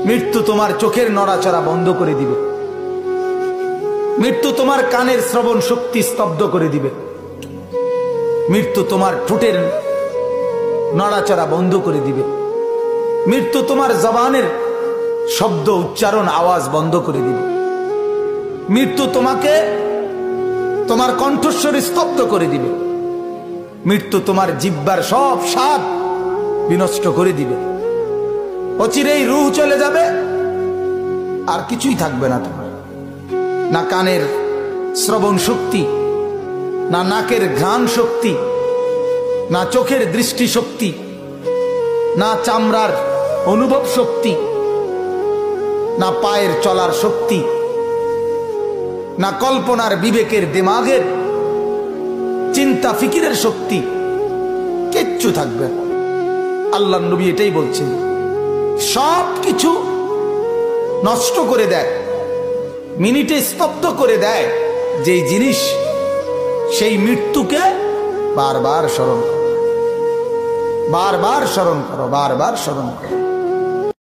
মৃত্যু তোমার চোখের নড়াচড়া বন্ধ করে দিবে, মৃত্যু তোমার কানের শ্রবণ শক্তি স্তব্ধ করে দিবে, মৃত্যু তোমার ঠোঁটের নড়াচড়া বন্ধ করে দিবে, মৃত্যু তোমার জবানের শব্দ উচ্চারণ আওয়াজ বন্ধ করে দিবে, মৃত্যু তোমাকে তোমার কণ্ঠস্বর স্তব্ধ করে দিবে, মৃত্যু তোমার জিহ্বার সব স্বাদ বিনষ্ট করে দিবে। অচিরেই রূহ চলে যাবে, আর কিছুই থাকবে না তোমার, না কানের শ্রবণ শক্তি, না নাকের ঘ্রাণ শক্তি, না চোখের দৃষ্টি শক্তি, না চামড়ার অনুভব শক্তি, না পায়ের চলার শক্তি, না কল্পনার বিবেকের দিমাগের চিন্তা ফিকিরের শক্তি, কিচ্ছু থাকবে না। আল্লাহর নবী এটাই বলছেন, সব কিছু নষ্ট করে দেয়, মিনিটে স্তব্ধ করে দেয় যেই জিনিস, সেই মৃত্যুকে বারবার স্মরণ করো, বারবার স্মরণ করো, বারবার স্মরণ করো।